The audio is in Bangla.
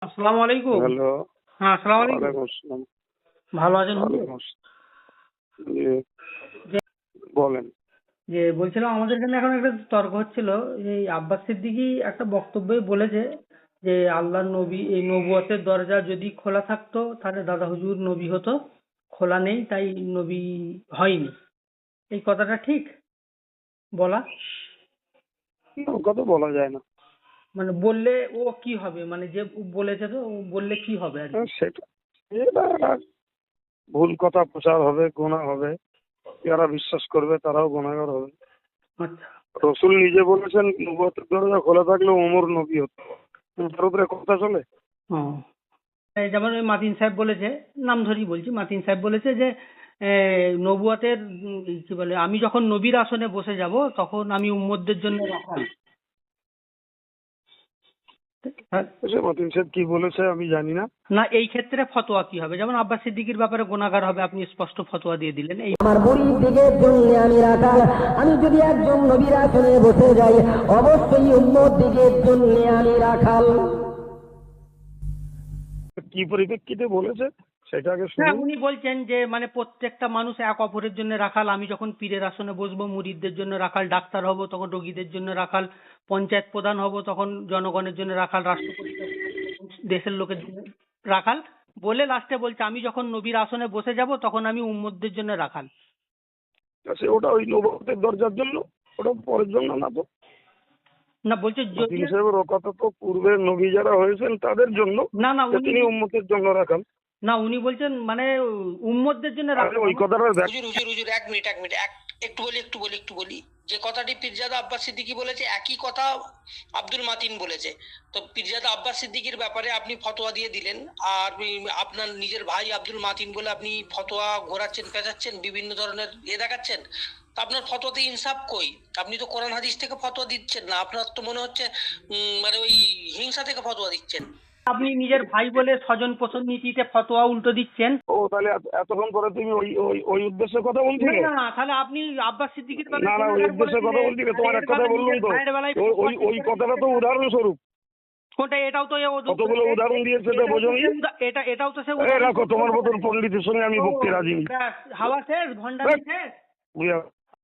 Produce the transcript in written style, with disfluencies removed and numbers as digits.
আসসালামু আলাইকুম। হ্যালো। হ্যাঁ, আসসালামু আলাইকুম। ওয়ালাইকুম আসসালাম। ভালো আছেন হুজুর? ওয়ালাইকুম আসসালাম। জি, যে বলেন। যে বলছিলাম আমাদের এখানে এখন একটা তর্ক হচ্ছিল। এই আব্বাস সিদ্দিকী একটা বক্তব্যে বলেছে যে আল্লাহর নবী এই নবুয়তের দরজা যদি খোলা থাকতো তাহলে দাদা হুজুর নবী হতো, খোলা নেই তাই নবী হয়নি। এই কথাটা ঠিক বলা? কথা বলা যায় না। মানে বললে ও কি হবে, মানে যে বলেছে তো ও বললে কি হবে আর কি? সেটা এটা ভুল কথা প্রচার হবে, গুনাহ হবে। যারা বিশ্বাস করবে তারাও গুনাহগার হবে। আচ্ছা। রসুল নিজে বলেছেন নবুয়তের দরজা খোলা থাকলে ওমর নবী হতো। তার উপরে কথা চলে? ও, এই যেমন ওই মাতিন সাহেব বলেছে, নাম ধরেই বলছি, মাতিন সাহেব বলেছে যে নবুয়তের কি বলে, আমি যখন নবীর আসনে বসে যাব তখন আমি উম্মতদের জন্য রাখাল। হ্যাঁ, সে মতিন সাহেব কি বলেছে আমি জানি না। না এই ক্ষেত্রে ফতোয়া কি হবে? যেমন আব্বাস সিদ্দিকীর ব্যাপারে গুনাহগার হবে, আপনি স্পষ্ট ফতোয়া দিয়ে দিলেন। এই আমার মুরিদ দিগের জন্য আমি রাখাল। আমি যদি একজন নবীর আসনে বসে যাই, অবশ্যই উম্মত দিগের জন্য আমি রাখাল। কি পরিপ্রেক্ষিতে বলেছে সেটা আগে হ্যাঁ, শুনুন। উনি বলছেন যে মানে প্রত্যেকটা মানুষ এক অপরের জন্য রাখাল। আমি যখন পীরের আসনে বসবো মুরিদদের জন্য রাখাল, ডাক্তার হব তখন রোগীদের জন্য রাখাল, পঞ্চায়েত প্রধান হব তখন জনগণের জন্য রাখাল, রাষ্ট্রপতি দেশের লোকের জন্য রাখাল। বলে লাস্টে বলছে আমি যখন নবীর আসনে বসে যাব তখন আমি উম্মতদের জন্য রাখাল। ওটা ওই নবুয়তের দরজার জন্য, ওটা পরের জন্য না তো। না বলছে যদি মতিন সাহেবের ও কথা তো পূর্বের নবী যারা হয়েছেন তাদের জন্য, না না যে উনি তিনি উম্মতের জন্য রাখান। না উনি বলছেন মানে উম্মতদের জন্য আরে রাখাল। ওই কথাটা দেখ। হুজুর হুজুর হুজুর এক মিনিট একটু বলি যে কথাটি পীরজাদা আব্বাস সিদ্দিকী বলেছে একই কথা আব্দুল মাতিন বলেছে। তো পীরজাদা আব্বাস সিদ্দিকীর ব্যাপারে আপনি ফতোয়া দিয়ে দিলেন, আর আপনার নিজের ভাই আব্দুল মাতিন বলে আপনি ফতোয়া ঘোরাচ্ছেন, পেঁচাচ্ছেন, বিভিন্ন ধরনের দেখাচ্ছেন। তো আপনার ফতোয়াতে ইনসাফ কই? আপনি তো কোরআন হাদিস থেকে ফতোয়া দিচ্ছেন না, আপনার তো মনে হচ্ছে মানে ওই হিংসা থেকে ফতোয়া দিচ্ছেন। আপনি নিজের ভাই বলে স্বজন পোষণ নীতিতে ফতোয়া উল্টো দিচ্ছেন। ও তাহলে এতক্ষণ পরে তুমি ওই ওই ওই উদ্দেশ্যে কথা বলছিলে? না তাহলে আপনি আব্বাস সিদ্দিকীর ব্যাপারে না না, ওই গুনাহগার উদ্দেশ্যে কথা বলেছিলেন, বলছিলে। আর তোমার এর এক কথা বেলায় বললাম নিজের তো। ভাইয়ের বেলায় ওই কথাটা তো উদাহরণস্বরূপ। কোনটা? এটাও তো কতগুলো উদাহরণ দিয়েছে তো বোঝনি। এটাও তো সে রাখো, তোমার মতন পণ্ডিতের সঙ্গে আমি ভক্তি রাজি নেই। হাওয়া শেষ, ভণ্ডামি শেষ।